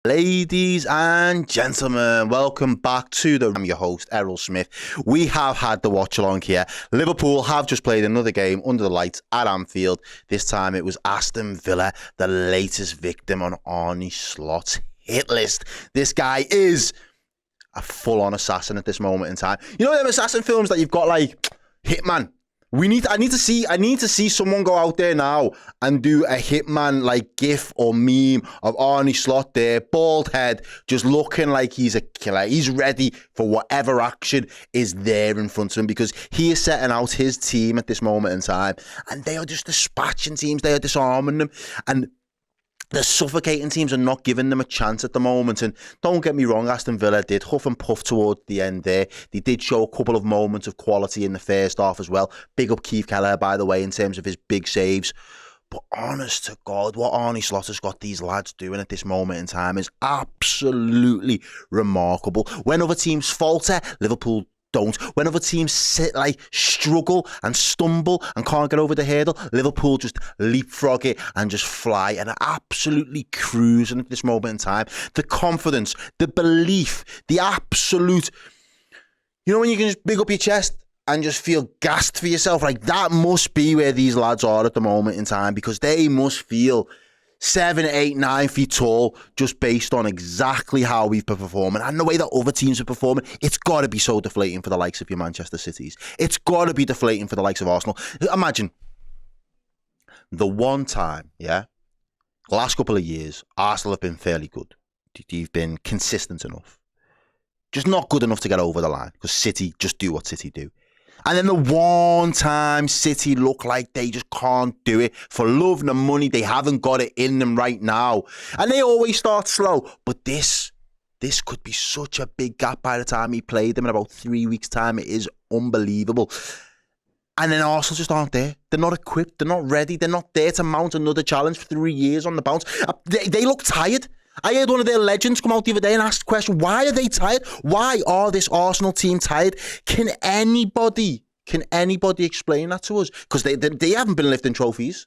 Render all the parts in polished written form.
Ladies and gentlemen, welcome back to I'm your host, Errol Smith. We have had the watch along here. Liverpool have just played another game under the lights at Anfield. This time it was Aston Villa, the latest victim on Arne Slot's hit list. This guy is a full-on assassin at this moment in time. You know them assassin films that you've got like Hitman? I need to see someone go out there now and do a Hitman like gif or meme of Arne Slot there, bald head, just looking like he's a killer. He's ready for whatever action is there in front of him because he is setting out his team at this moment in time and they are just dispatching teams. They are disarming them and the suffocating teams are not giving them a chance at the moment. And don't get me wrong, Aston Villa did huff and puff towards the end there. They did show a couple of moments of quality in the first half as well. Big up Kelleher, by the way, in terms of his big saves. But honest to God, what Arne Slot has got these lads doing at this moment in time is absolutely remarkable. When other teams falter, Liverpool don't. When other teams struggle and stumble and can't get over the hurdle, Liverpool just leapfrog it and just fly and are absolutely cruising at this moment in time. The confidence, the belief, the absolute, you know, when you can just big up your chest and just feel gassed for yourself, like that must be where these lads are at the moment in time because they must feel 7, 8, 9 feet tall just based on exactly how we've been performing and the way that other teams are performing. It's got to be so deflating for the likes of your Manchester Cities. It's got to be deflating for the likes of Arsenal. Imagine the one time, the last couple of years, Arsenal have been fairly good. You've been consistent enough. Just not good enough to get over the line because City just do what City do. And then the one time City look like they just can't do it. For love and money, they haven't got it in them right now. And they always start slow. But this could be such a big gap by the time he played them in about 3 weeks' time. It is unbelievable. And then Arsenal just aren't there. They're not equipped. They're not ready. They're not there to mount another challenge for 3 years on the bounce. They look tired. I heard one of their legends come out the other day and ask the question, why are they tired? Why are this Arsenal team tired? Can anybody explain that to us? Because they haven't been lifting trophies.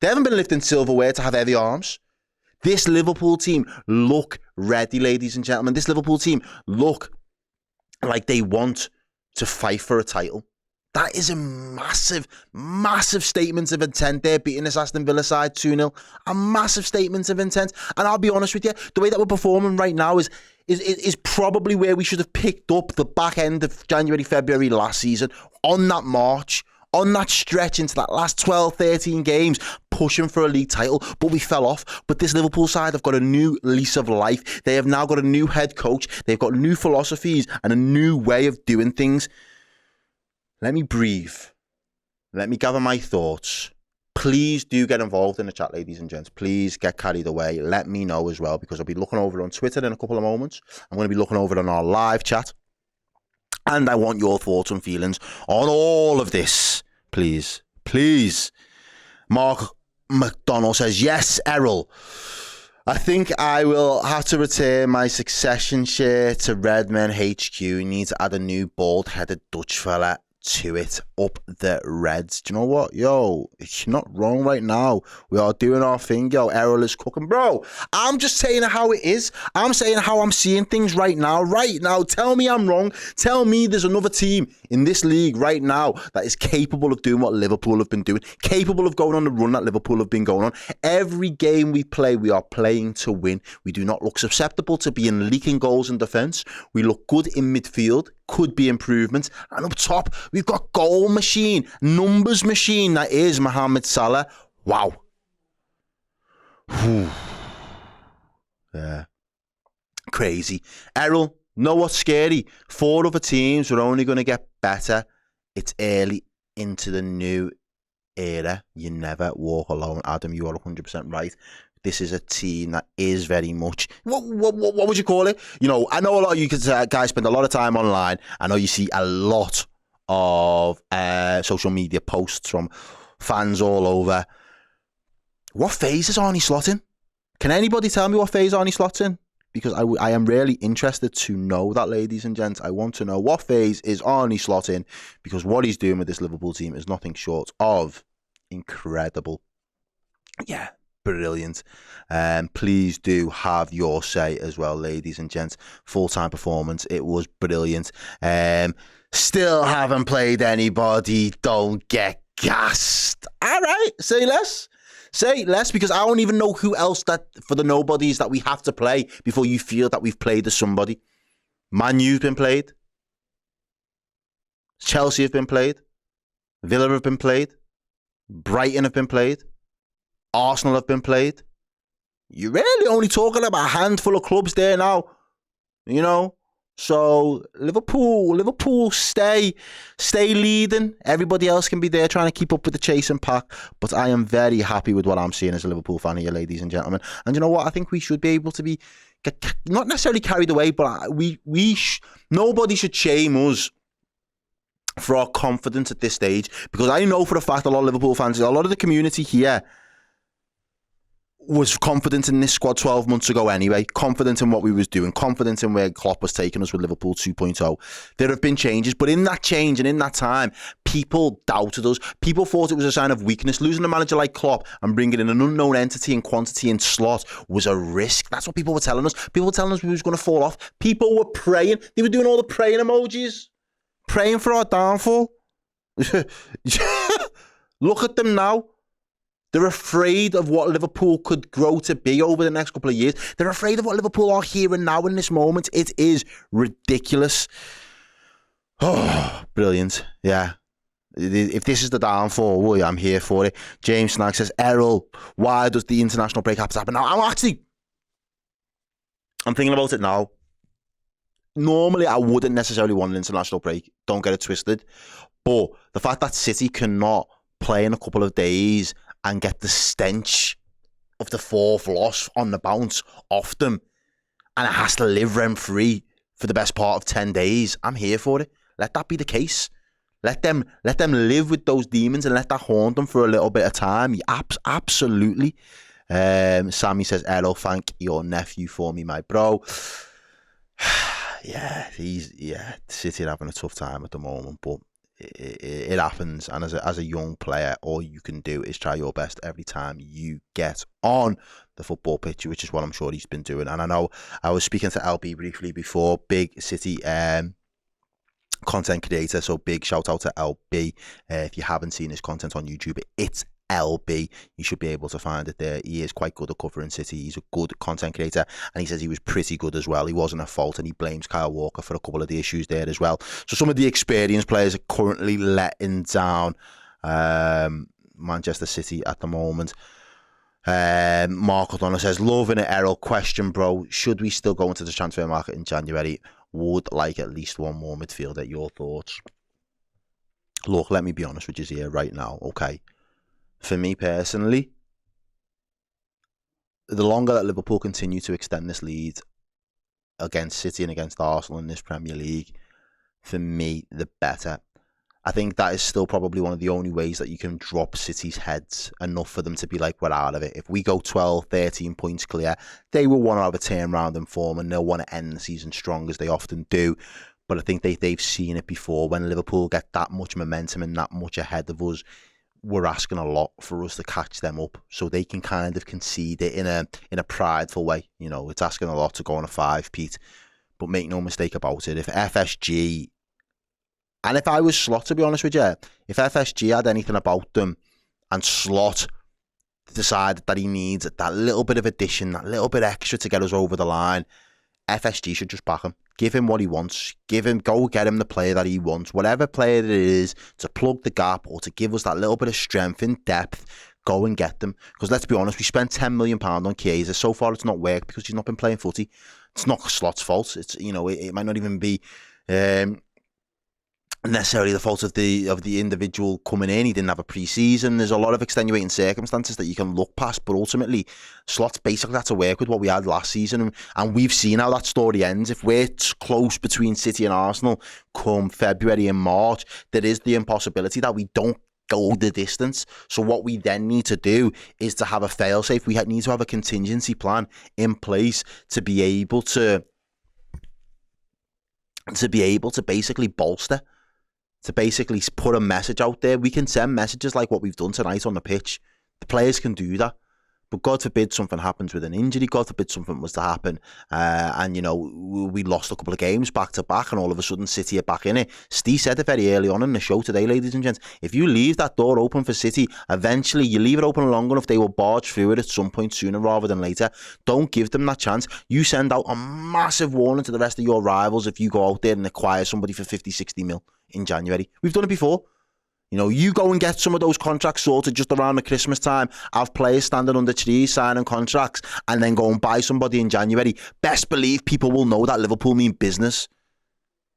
They haven't been lifting silverware to have heavy arms. This Liverpool team look ready, ladies and gentlemen. This Liverpool team look like they want to fight for a title. That is a massive, massive statement of intent there, beating this Aston Villa side 2-0. A massive statement of intent. And I'll be honest with you, the way that we're performing right now is probably where we should have picked up the back end of January, February last season, on that march, on that stretch into that last 12, 13 games, pushing for a league title, but we fell off. But this Liverpool side have got a new lease of life. They have now got a new head coach. They've got new philosophies and a new way of doing things. Let me breathe. Let me gather my thoughts. Please do get involved in the chat, ladies and gents. Please get carried away. Let me know as well, because I'll be looking over it on Twitter in a couple of moments. I'm going to be looking over it on our live chat. And I want your thoughts and feelings on all of this. Please, please. Mark McDonald says, yes, Errol. I think I will have to return my Succession share to Redmen HQ. Need to add a new bald-headed Dutch fella to it. Up the Reds. Do you know what? Yo, it's not wrong right now. We are doing our thing. Yo, Errol is cooking. Bro, I'm just saying how it is. I'm saying how I'm seeing things right now. Right now. Tell me I'm wrong. Tell me there's another team in this league right now that is capable of doing what Liverpool have been doing. Capable of going on the run that Liverpool have been going on. Every game we play, we are playing to win. We do not look susceptible to being leaking goals in defence. We look good in midfield. Could be improvements. And up top, we've got goal machine, numbers machine, that is Mohamed Salah. Wow. Yeah. Crazy. Errol, know what's scary? 4 other teams are only going to get better. It's early into the new era. You never walk alone. Adam, you are 100% right. This is a team that is very much, what would you call it? You know, I know a lot of you guys spend a lot of time online. I know you see a lot of social media posts from fans all over. What phase is Arne Slot in? Can anybody tell me what phase Arne Slot's in? Because I am really interested to know that, ladies and gents. I want to know what phase is Arne Slot in, because what he's doing with this Liverpool team is nothing short of incredible. Yeah, brilliant. Please do have your say as well, ladies and gents. Full-time performance. It was brilliant. Still haven't played anybody. Don't get gassed. All right, say less. Say less, because I don't even know who else that for the nobodies that we have to play before you feel that we've played as somebody. Man U's been played. Chelsea have been played. Villa have been played. Brighton have been played. Arsenal have been played. You're really only talking about a handful of clubs there now. You know? So Liverpool stay leading. Everybody else can be there trying to keep up with the chasing pack. But I am very happy with what I'm seeing as a Liverpool fan here, ladies and gentlemen. And you know what? I think we should be able to be not necessarily carried away, but nobody should shame us for our confidence at this stage. Because I know for a fact a lot of Liverpool fans, a lot of the community here was confident in this squad 12 months ago anyway, confident in what we was doing, confident in where Klopp was taking us with Liverpool 2.0. There have been changes, but in that change and in that time, people doubted us. People thought it was a sign of weakness. Losing a manager like Klopp and bringing in an unknown entity and quantity in Slot was a risk. That's what people were telling us. People were telling us we was going to fall off. People were praying. They were doing all the praying emojis, praying for our downfall. Look at them now. They're afraid of what Liverpool could grow to be over the next couple of years. They're afraid of what Liverpool are here and now in this moment. It is ridiculous. Oh, brilliant. Yeah. If this is the downfall, well, I'm here for it. James Snag says, Errol, why does the international break have to happen now? I'm thinking about it now. Normally, I wouldn't necessarily want an international break. Don't get it twisted. But the fact that City cannot play in a couple of days and get the stench of the fourth loss on the bounce off them, and it has to live rent-free for the best part of 10 days, I'm here for it. Let that be the case. Let them live with those demons and let that haunt them for a little bit of time. Absolutely. Sammy says, Errol, thank your nephew for me, my bro. City are having a tough time at the moment, but it happens, and as a young player, all you can do is try your best every time you get on the football pitch, which is what I'm sure he's been doing. And I know I was speaking to LB briefly before, big City content creator, so big shout out to LB. If you haven't seen his content on YouTube, it's LB. You should be able to find it there. He is quite good at covering City. He's a good content creator, and he says he was pretty good as well. He wasn't at fault, and he blames Kyle Walker for a couple of the issues there as well. So some of the experienced players are currently letting down Manchester City at the moment. Mark O'Donnell says, loving it, Errol. Question, bro, should we still go into the transfer market in January? Would like at least one more midfielder. Your thoughts? Look, let me be honest with you here right now, okay? For me personally, the longer that Liverpool continue to extend this lead against City and against Arsenal in this Premier League, for me, the better. I think that is still probably one of the only ways that you can drop City's heads enough for them to be like, we're out of it. If we go 12, 13 points clear, they will want to have a turnaround in form and they'll want to end the season strong, as they often do. But I think they've seen it before. When Liverpool get that much momentum and that much ahead of us, we're asking a lot for us to catch them up, so they can kind of concede it in a prideful way. You know, it's asking a lot to go on a 5-peat, but make no mistake about it. If FSG, and if I was Slot, to be honest with you, if FSG had anything about them and Slot decided that he needs that little bit of addition, that little bit extra to get us over the line, FSG should just back him. Give him what he wants. Go get him the player that he wants. Whatever player it is to plug the gap or to give us that little bit of strength and depth, go and get them. Because let's be honest, we spent £10 million on Kelleher. So far, it's not worked because he's not been playing footy. It's not Slot's fault. It's, you know, it might not even be necessarily the fault of the individual coming in. He didn't have a pre-season. There's a lot of extenuating circumstances that you can look past, but ultimately Slot's basically had to work with what we had last season, and we've seen how that story ends. If we're close between City and Arsenal come February and March, there is the impossibility that we don't go the distance. So what we then need to do is to have a fail-safe. We need to have a contingency plan in place to be able to basically bolster, to basically put a message out there. We can send messages like what we've done tonight on the pitch. The players can do that. But God forbid something happens with an injury. God forbid something was to happen. And, you know, we lost a couple of games back to back and all of a sudden City are back in it. Steve said it very early on in the show today, ladies and gents. If you leave that door open for City, eventually you leave it open long enough, they will barge through it at some point sooner rather than later. Don't give them that chance. You send out a massive warning to the rest of your rivals if you go out there and acquire somebody for 50, 60 mil in January. We've done it before. You know, you go and get some of those contracts sorted just around the Christmas time, have players standing under trees signing contracts, and then go and buy somebody in January. Best believe people will know that Liverpool mean business.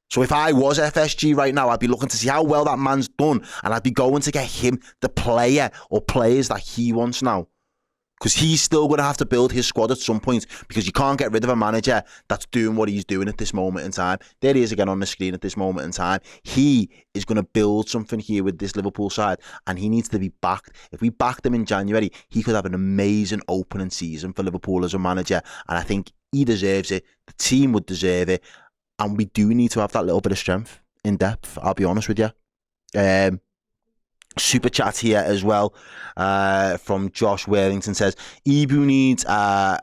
So if I was FSG right now, I'd be looking to see how well that man's done, and I'd be going to get him the player or players that he wants now. Because he's still going to have to build his squad at some point, because you can't get rid of a manager that's doing what he's doing at this moment in time. There he is again on the screen at this moment in time. He is going to build something here with this Liverpool side, and he needs to be backed. If we backed him in January, he could have an amazing opening season for Liverpool as a manager, and I think he deserves it. The team would deserve it, and we do need to have that little bit of strength in depth, I'll be honest with you. Super chat here as well from Josh Worthington says Ibu needs a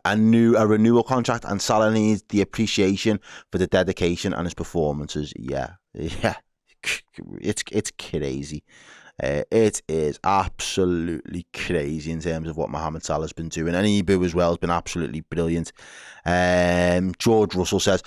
renewal contract and Salah needs the appreciation for the dedication and his performances. Yeah, it's crazy. It is absolutely crazy in terms of what Mohamed Salah's been doing, and Ibu as well has been absolutely brilliant. George Russell says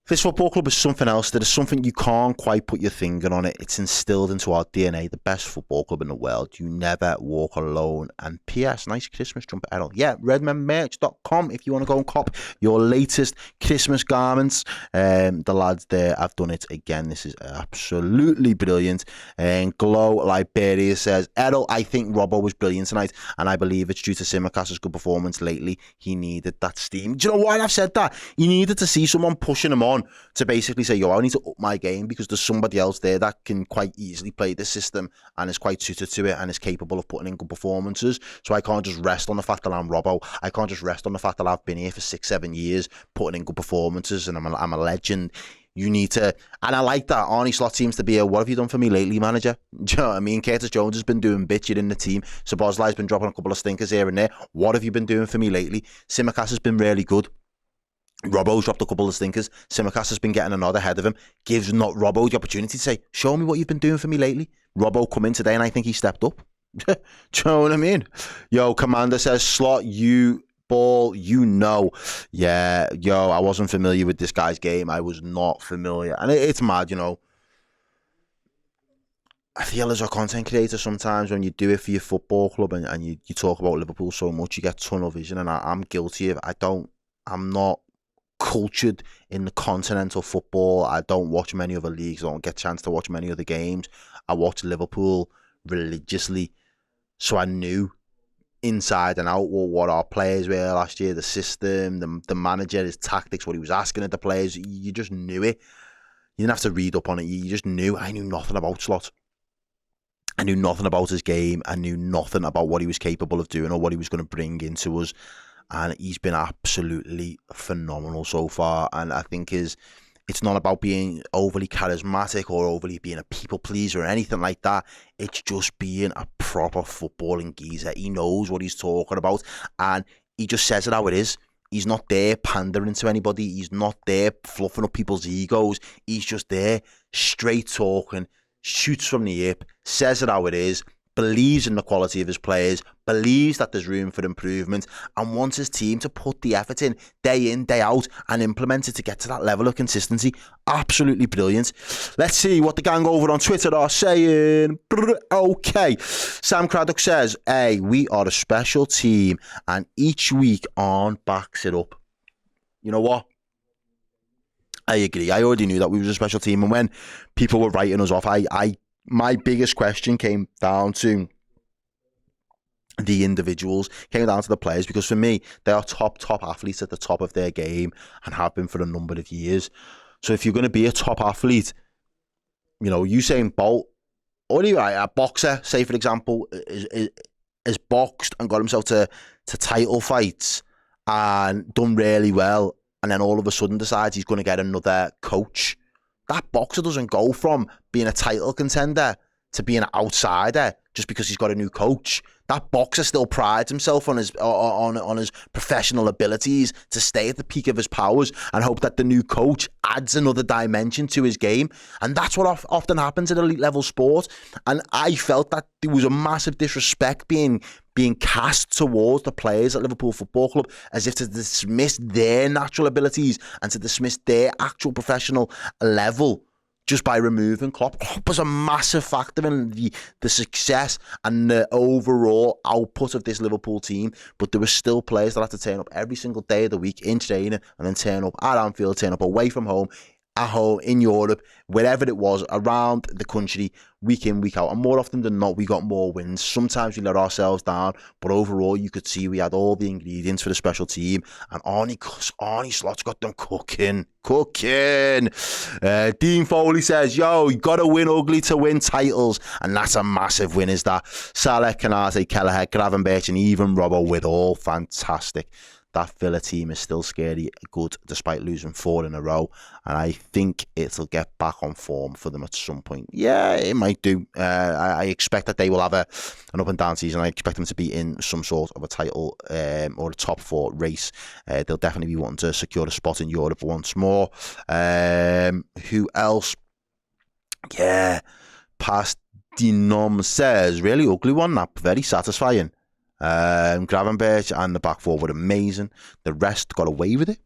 this football club is something else. There is something you can't quite put your finger on it. It's instilled into our DNA. The best football club in the world. You never walk alone. And P.S. Nice Christmas jumper, Errol. Yeah, redmenmerch.com if you want to go and cop your latest Christmas garments. The lads there have done it again. This is absolutely brilliant. And Glow Liberia says, Errol, I think Robbo was brilliant tonight, and I believe it's due to Simicast's good performance lately. He needed that steam. Do you know why I've said that? He needed to see someone pushing him on to basically say, yo, I need to up my game because there's somebody else there that can quite easily play this system and is quite suited to it and is capable of putting in good performances. So I can't just rest on the fact that I'm Robbo. I can't just rest on the fact that I've been here for 6-7 years putting in good performances and I'm a legend. You need to, and I like that. Arne Slot seems to be a, what have you done for me lately, manager? Do you know what I mean? Curtis Jones has been doing bits in the team. Szoboszlai's been dropping a couple of stinkers here and there. What have you been doing for me lately? Simicast has been really good. Robbo's dropped a couple of stinkers. Simicast has been getting a nod ahead of him. Gives not Robbo the opportunity to say, show me what you've been doing for me lately. Robbo come in today and I think he stepped up. Do you know what I mean? Yo, Commander says, Slot, you ball, you know. Yeah, yo, I wasn't familiar with this guy's game. I was not familiar. And it's mad, you know. I feel as a content creator sometimes when you do it for your football club and you talk about Liverpool so much, you get tunnel vision, and I'm guilty of it. I'm not cultured in the continental football. I don't watch many other leagues. I don't get a chance to watch many other games. I watch Liverpool religiously, so I knew inside and out what our players were last year, the system, the manager, his tactics, what he was asking of the players. You just knew it. You didn't have to read up on it. You just knew. I knew nothing about Slot. I knew nothing about his game. I knew nothing about what he was capable of doing or what he was going to bring into us. And he's been absolutely phenomenal so far. And I think it's not about being overly charismatic or overly being a people pleaser or anything like that. It's just being a proper footballing geezer. He knows what he's talking about, and he just says it how it is. He's not there pandering to anybody. He's not there fluffing up people's egos. He's just there straight talking, shoots from the hip, says it how it is, believes in the quality of his players, believes that there's room for improvement, and wants his team to put the effort in, day out, and implement it to get to that level of consistency. Absolutely brilliant. Let's see what the gang over on Twitter are saying. Okay. Sam Craddock says, hey, we are a special team, and each week Arne backs it up. You know what? I agree. I already knew that we were a special team, and when people were writing us off, my biggest question came down to the individuals, came down to the players, because for me, they are top athletes at the top of their game and have been for a number of years. So if you're going to be a top athlete, you know, Usain Bolt, or a boxer, say for example, is boxed and got himself to title fights and done really well, and then all of a sudden decides he's going to get another coach. That boxer doesn't go from being a title contender to being an outsider just because he's got a new coach. that boxer still prides himself on his on his professional abilities to stay at the peak of his powers and hope that the new coach adds another dimension to his game. And that's what often happens at elite level sport. And I felt that there was a massive disrespect being cast towards the players at Liverpool Football Club, as if to dismiss their natural abilities and to dismiss their actual professional level just by removing Klopp. Klopp was a massive factor in the success and the overall output of this Liverpool team, but there were still players that had to turn up every single day of the week in training and then turn up at Anfield, turn up away from home, at home, in Europe, wherever it was, around the country, week in, week out. And more often than not, we got more wins. Sometimes we let ourselves down, but overall, you could see we had all the ingredients for the special team. And Arne Slot's got them cooking. Dean Foley says, yo, you got to win ugly to win titles. And that's a massive win, is that. Salah, Kanate, Kelleher, Gravenberch, and even Robbo with all fantastic. That Villa team is still scary good despite losing 4 in a row, and I think it'll get back on form for them at some point. Yeah, it might do. I expect that they will have an up and down season. I expect them to be in some sort of a title or a top 4 race. They'll definitely be wanting to secure a spot in Europe once more. Who else? Yeah, past Denom says, really ugly one, that very satisfying. Gravenberch and the back 4 were amazing. The rest got away with it.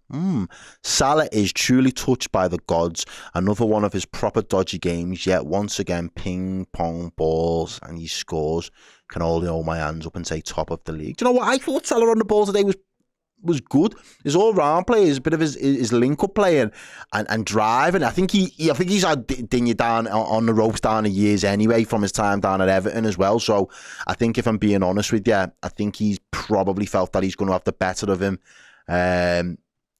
Salah is truly touched by the gods. Another one of his proper dodgy games, yet once again ping pong balls and he scores. Can only hold my hands up and say top of the league. Do you know what? I thought Salah on the ball today was good. His all-round play, is a bit of his link-up playing and driving. I think he's had Digne down on the ropes down the years anyway from his time down at Everton as well. So I think, if I'm being honest with you, I think he's probably felt that he's going to have the better of him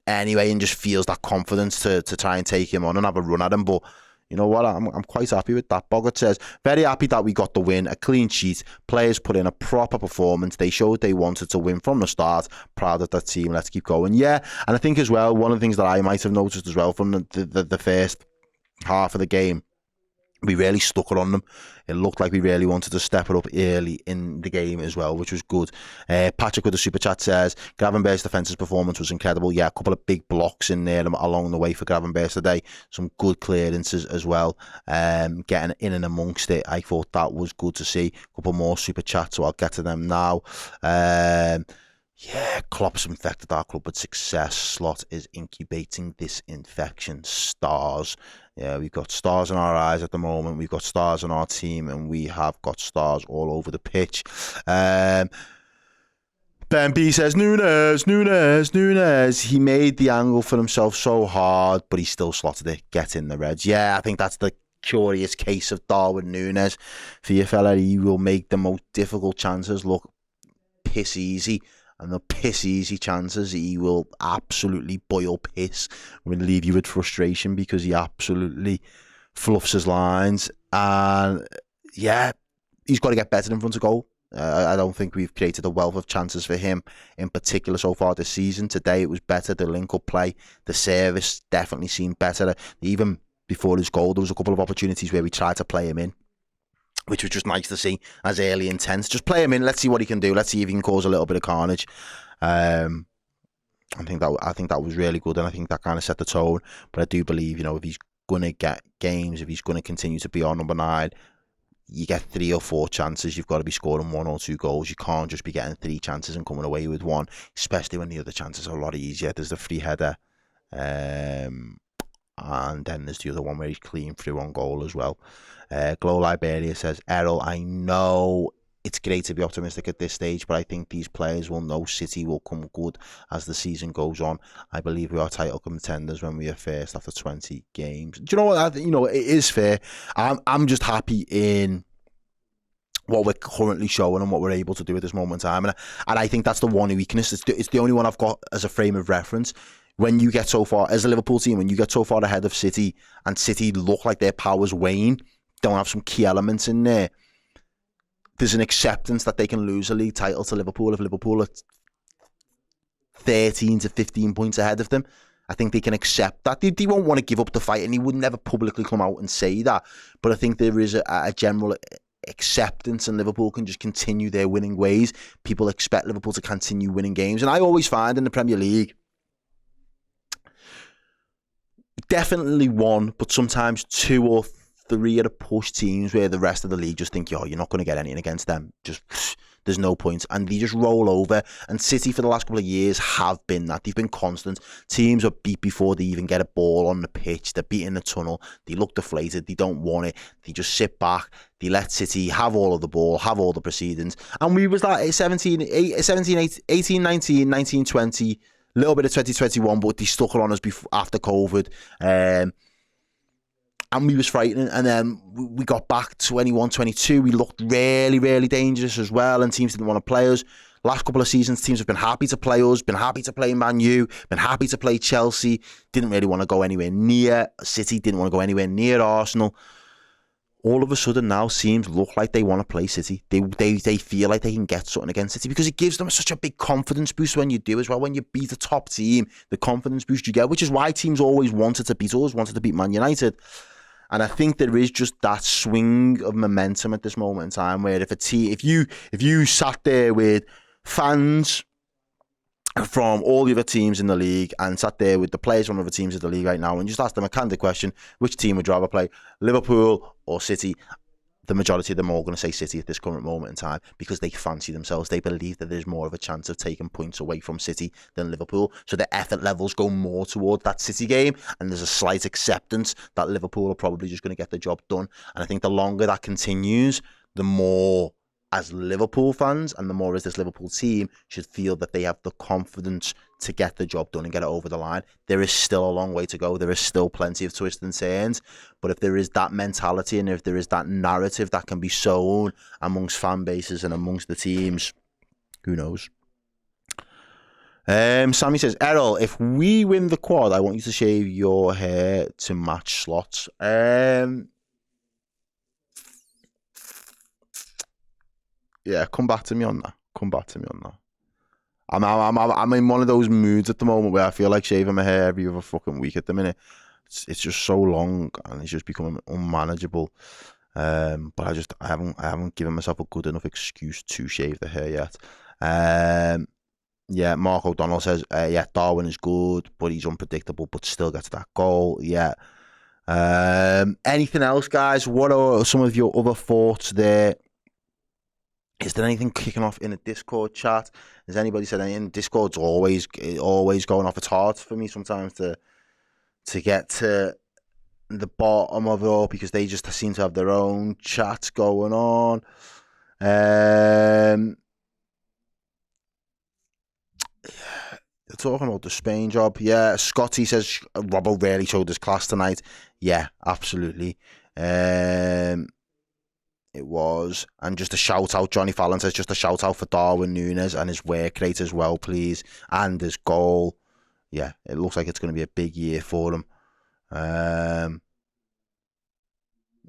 anyway, and just feels that confidence to try and take him on and have a run at him. But you know what? I'm quite happy with that. Boggart says, very happy that we got the win, a clean sheet. Players put in a proper performance. They showed they wanted to win from the start. Proud of that team. Let's keep going. Yeah, and I think as well, one of the things that I might have noticed as well from the first half of the game, we really stuck it on them. It looked like we really wanted to step it up early in the game as well, which was good. Patrick with the super chat says, Gravenberch's defensive performance was incredible. Yeah, a couple of big blocks in there along the way for Gravenberch today. Some good clearances as well. Getting in and amongst it, I thought that was good to see. A couple more super chats, so I'll get to them now. Yeah, Klopp's infected our club with success. Slot is incubating this infection. Stars. Yeah, we've got stars in our eyes at the moment. We've got stars in our team, and we have got stars all over the pitch. Ben B says, Nunez. He made the angle for himself so hard, but he still slotted it. Get in the Reds. Yeah, I think that's the curious case of Darwin Nunez. For you fella, he will make the most difficult chances look piss easy. And the piss easy chances, he will absolutely boil piss and leave you with frustration because he absolutely fluffs his lines. And yeah, he's got to get better in front of goal. I don't think we've created a wealth of chances for him in particular so far this season. Today it was better. The link-up play, the service definitely seemed better. Even before his goal, there was a couple of opportunities where we tried to play him in, which was just nice to see as early intense. Just play him in. Let's see what he can do. Let's see if he can cause a little bit of carnage. I think that was really good, and I think that kind of set the tone. But I do believe, if he's going to get games, if he's going to continue to be our number 9, you get 3 or 4 chances. You've got to be scoring 1 or 2 goals. You can't just be getting 3 chances and coming away with 1, especially when the other chances are a lot easier. There's the free header. And then there's the other one where he's clean through on goal as well. Glow Liberia says, Errol, I know it's great to be optimistic at this stage, but I think these players will know City will come good as the season goes on. I believe we are title contenders when we are first after 20 games. Do you know what? It is fair. I'm just happy in what we're currently showing and what we're able to do at this moment in time. And I think that's the one weakness. It's the only one I've got as a frame of reference. When you get so far, as a Liverpool team, when you get so far ahead of City and City look like their powers wane, don't have some key elements in there, there's an acceptance that they can lose a league title to Liverpool if Liverpool are 13 to 15 points ahead of them. I think they can accept that. They won't want to give up the fight, and he would never publicly come out and say that. But I think there is a general acceptance and Liverpool can just continue their winning ways. People expect Liverpool to continue winning games. And I always find in the Premier League, definitely one, but sometimes two or three of the push teams where the rest of the league just think, yo, you're not going to get anything against them. Just, there's no point. And they just roll over. And City for the last couple of years have been that. They've been constant. Teams are beat before they even get a ball on the pitch. They're beat in the tunnel. They look deflated. They don't want it. They just sit back. They let City have all of the ball, have all the proceedings. And we was that 18, 19, 19, 20, a little bit of 2021, but they stuck it on us after COVID. And we was frightening, and then we got back 21, 22. We looked really, really dangerous as well, and teams didn't want to play us. Last couple of seasons, teams have been happy to play us, been happy to play Man U, been happy to play Chelsea, didn't really want to go anywhere near City, didn't want to go anywhere near Arsenal. All of a sudden now look like they want to play City. They feel like they can get something against City because it gives them such a big confidence boost when you do as well. When you beat a top team, the confidence boost you get, which is why teams always wanted to beat us, wanted to beat Man United. And I think there is just that swing of momentum at this moment in time where if you sat there with fans from all the other teams in the league and sat there with the players from other teams in the league right now and just asked them a candid question, which team would you rather play, Liverpool or City? The majority of them are all going to say City at this current moment in time because they fancy themselves. They believe that there's more of a chance of taking points away from City than Liverpool. So the effort levels go more towards that City game, and there's a slight acceptance that Liverpool are probably just going to get the job done. And I think the longer that continues, the more as Liverpool fans and the more as this Liverpool team should feel that they have the confidence to get the job done and get it over the line. There is still a long way to go. There is still plenty of twists and turns. But if there is that mentality and if there is that narrative that can be sown amongst fan bases and amongst the teams, who knows? Sammy says, Errol, if we win the quad, I want you to shave your hair to match Slot's. Yeah, come back to me on that. I'm in one of those moods at the moment where I feel like shaving my hair every other fucking week at the minute. It's just so long and it's just becoming unmanageable. But I haven't given myself a good enough excuse to shave the hair yet. Yeah, Mark O'Donnell says, yeah, Darwin is good, but he's unpredictable, but still gets that goal. Yeah. Anything else, guys? What are some of your other thoughts there? Is there anything kicking off in the Discord chat? Has anybody said anything? Discord's always going off. It's hard for me sometimes to get to the bottom of it all because they just seem to have their own chats going on. They're talking about the Spain job. Yeah, Scotty says Robbo really showed his class tonight. Yeah, absolutely. It was. And just a shout out, Johnny Fallon says, just a shout out for Darwin Nunez and his work rate as well, please. And his goal. Yeah, it looks like it's going to be a big year for him.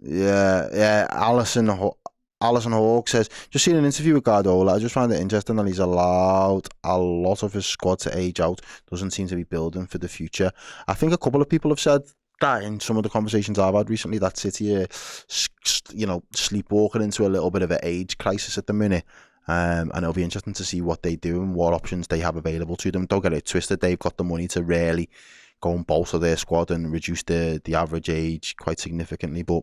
Yeah. Alison Hawke says, just seen an interview with Guardiola. I just find it interesting that he's allowed a lot of his squad to age out. Doesn't seem to be building for the future. I think a couple of people have said that in some of the conversations I've had recently, that City are, sleepwalking into a little bit of an age crisis at the minute. And it'll be interesting to see what they do and what options they have available to them. Don't get it twisted. They've got the money to really go and bolster their squad and reduce the average age quite significantly. But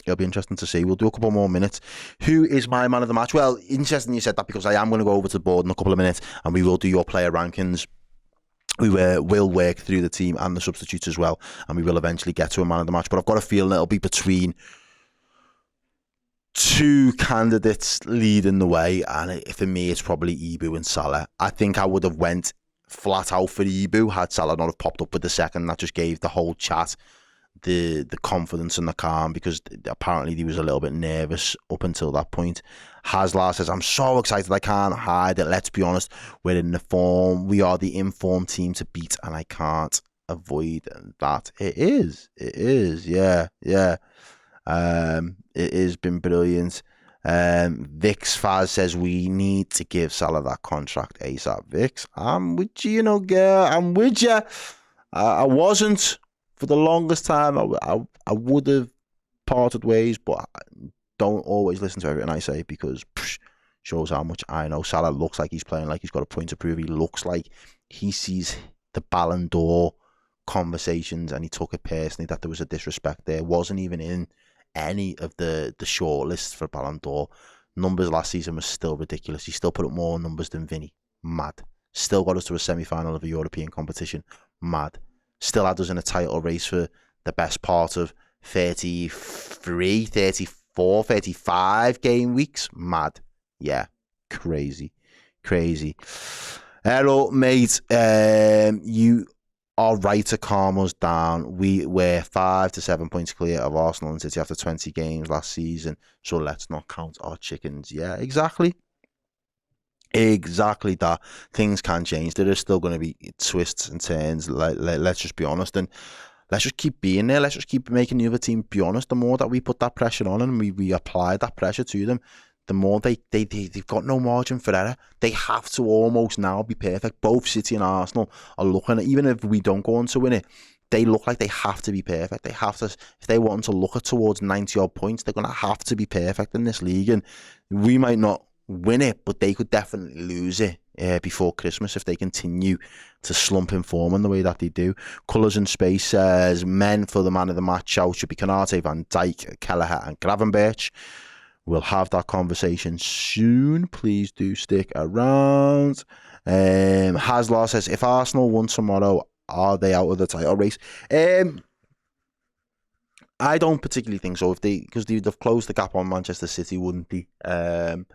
it'll be interesting to see. We'll do a couple more minutes. Who is my man of the match? Well, interesting you said that because I am going to go over to the board in a couple of minutes and we will do your player rankings. We will work through the team and the substitutes as well, and we will eventually get to a man of the match. But I've got a feeling it'll be between two candidates leading the way, and for me, it's probably Ibu and Salah. I think I would have went flat out for Ibu had Salah not have popped up with the second. That just gave the whole chat the confidence and the calm because apparently he was a little bit nervous up until that point. Haslar says, I'm so excited I can't hide it. Let's be honest, we're in the form. We are the informed team to beat and I can't avoid that. It is. Yeah. It has been brilliant. Vix Faz says we need to give Salah that contract ASAP. Vix, I'm with you, girl. I'm with you. I wasn't for the longest time. I would have parted ways, but don't always listen to everything I say because shows how much I know. Salah looks like he's playing like he's got a point to prove. He looks like he sees the Ballon d'Or conversations and he took it personally that there was a disrespect there. Wasn't even in any of the short lists for Ballon d'Or. Numbers last season was still ridiculous. He still put up more numbers than Vinny. Mad. Still got us to a semi-final of a European competition. Mad. Still had us in a title race for the best part of 33, 34, 35 game weeks. Mad. Yeah. Crazy. Errol, mate, you are right to calm us down. We were 5 to 7 points clear of Arsenal and City after 20 games last season, so let's not count our chickens. Yeah, exactly that. Things can change. There is still going to be twists and turns. Let's just be honest, and let's just keep being there. Let's just keep making the other team be honest. The more that we put that pressure on and we apply that pressure to them, the more they've got no margin for error. They have to almost now be perfect. Both City and Arsenal are looking at, even if we don't go on to win it, they look like they have to be perfect. They have to, if they want to look at towards 90 odd points, they're going to have to be perfect in this league. And we might not win it, but they could definitely lose it before Christmas if they continue to slump in form in the way that they do. Colours in Space says men for the man of the match shout should be Konate, Van Dijk, Kelleher and Gravenberch. We'll have that conversation soon. Please do stick around. Haslar says, if Arsenal won tomorrow, are they out of the title race? I don't particularly think so. Because they've closed the gap on Manchester City, wouldn't they? And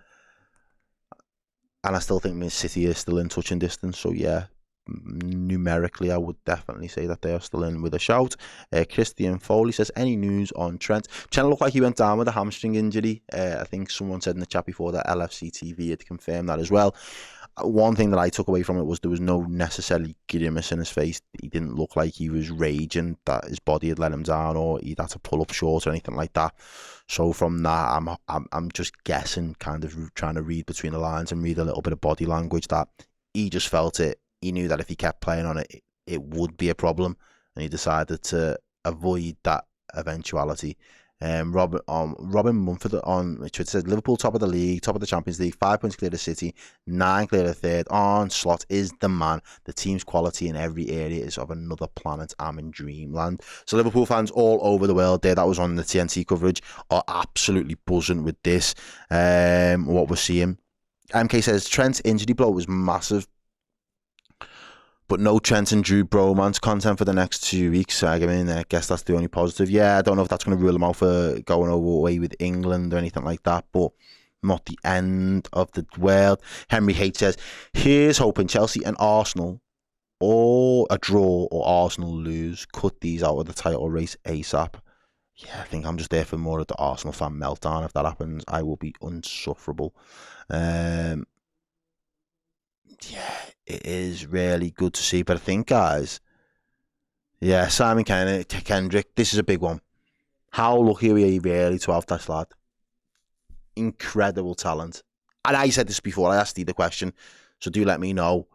I still think Man City is still in touching distance. So yeah, numerically, I would definitely say that they are still in with a shout. Christian Foley says, any news on Trent? Trent looked like he went down with a hamstring injury. I think someone said in the chat before that LFC TV had confirmed that as well. One thing that I took away from it was there was no necessarily grimace in his face. He didn't look like he was raging that his body had let him down or he'd had to pull up short or anything like that. So from that, I'm just guessing, kind of trying to read between the lines and read a little bit of body language, that he just felt it. He knew that if he kept playing on it, it would be a problem, and he decided to avoid that eventuality. Robin Mumford on Twitter says, Liverpool top of the league, top of the Champions League, 5 points clear of City, 9 clear of third. Arne Slot is the man. The team's quality in every area is of another planet. I'm in dreamland. So Liverpool fans all over the world there, that was on the TNT coverage, are absolutely buzzing with this. What we're seeing. MK says, Trent's injury blow was massive, but no Trent and Drew bromance content for the next 2 weeks. I mean, I guess that's the only positive. Yeah, I don't know if that's going to rule them out for going away with England or anything like that, but not the end of the world. Henry H says, here's hoping Chelsea and Arsenal, or a draw or Arsenal lose, cut these out of the title race ASAP. Yeah, I think I'm just there for more of the Arsenal fan meltdown. If that happens, I will be unsufferable. Yeah, it is really good to see. But I think, guys, yeah, Simon Kendrick, this is a big one. How lucky are we really to have this lad? Incredible talent. And I said this before, I asked you the question, so do let me know.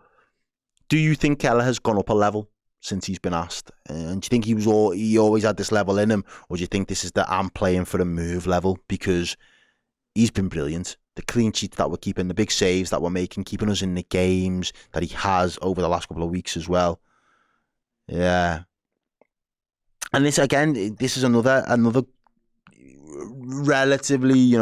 Do you think Kelleher has gone up a level since he's been asked? And do you think he always had this level in him? Or do you think this is the I'm playing for a move level? Because he's been brilliant. The clean sheets that we're keeping, the big saves that we're making, keeping us in the games that he has over the last couple of weeks as well. Yeah. And this, again, this is another relatively,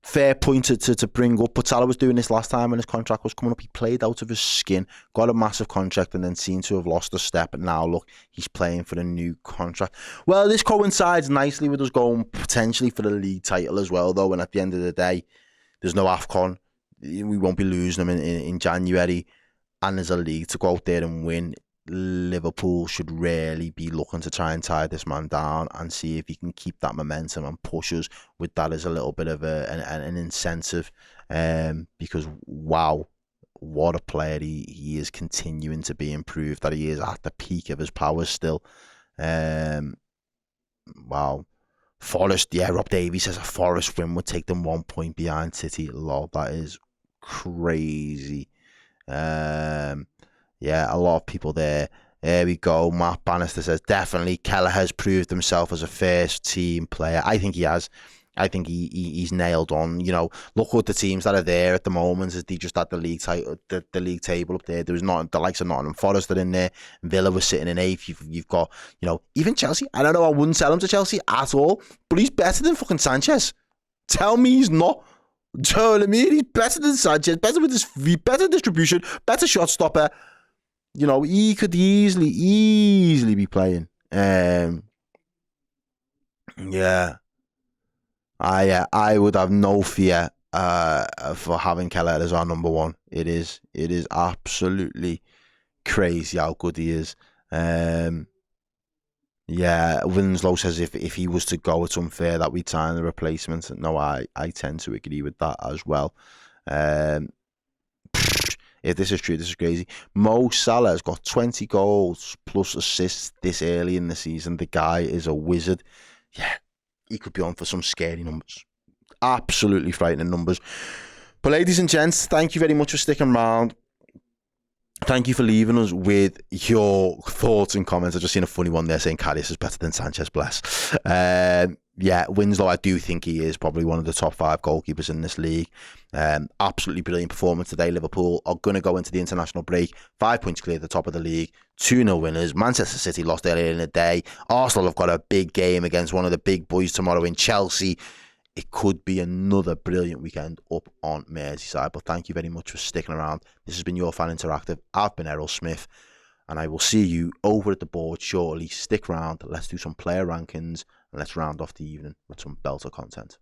fair point to bring up. But Salah was doing this last time when his contract was coming up. He played out of his skin, got a massive contract, and then seemed to have lost a step. And now, look, he's playing for a new contract. Well, this coincides nicely with us going potentially for the league title as well, though. And at the end of the day, there's no AFCON. We won't be losing them in January. And there's a league to go out there and win. Liverpool should really be looking to try and tie this man down and see if he can keep that momentum and push us with that as a little bit of an incentive, because wow, what a player he is, continuing to be improved, that he is at the peak of his powers still. Wow. Forest, yeah, Rob Davies says a Forest win would take them 1 point behind City. Lord, that is crazy. Yeah, a lot of people there. There we go. Matt Bannister says, definitely Kelleher has proved himself as a first team player. I think he has. I think he's nailed on. You know, look at the teams that are there at the moment. As they just at the league the league table up there. There was not the likes of Nottingham Forest are in there. Villa was sitting in 8th. You've got, you know, even Chelsea. I don't know. I wouldn't sell him to Chelsea at all, but he's better than fucking Sanchez. Tell me he's not. Do you know what I mean? He's better than Sanchez. Better with his feet. Better distribution. Better shot stopper. You know, he could easily be playing. Yeah. I would have no fear for having Kelleher as our number one. It is absolutely crazy how good he is. Yeah, Winslow says if he was to go, it's unfair that we sign the replacement. No, I tend to agree with that as well. If this is true, this is crazy. Mo Salah has got 20 goals plus assists this early in the season. The guy is a wizard. Yeah, he could be on for some scary numbers. Absolutely frightening numbers. But ladies and gents, thank you very much for sticking around. Thank you for leaving us with your thoughts and comments. I've just seen a funny one there saying Karius is better than Sanchez, bless. Yeah, Winslow, I do think he is probably one of the top 5 goalkeepers in this league. Absolutely brilliant performance today. Liverpool are going to go into the international break 5 points clear at the top of the league. 2-0 winners. Manchester City lost earlier in the day. Arsenal have got a big game against one of the big boys tomorrow in Chelsea. It could be another brilliant weekend up on Merseyside. But thank you very much for sticking around. This has been your Fan Interactive. I've been Errol Smith, and I will see you over at the board shortly. Stick around. Let's do some player rankings, and let's round off the evening with some belter content.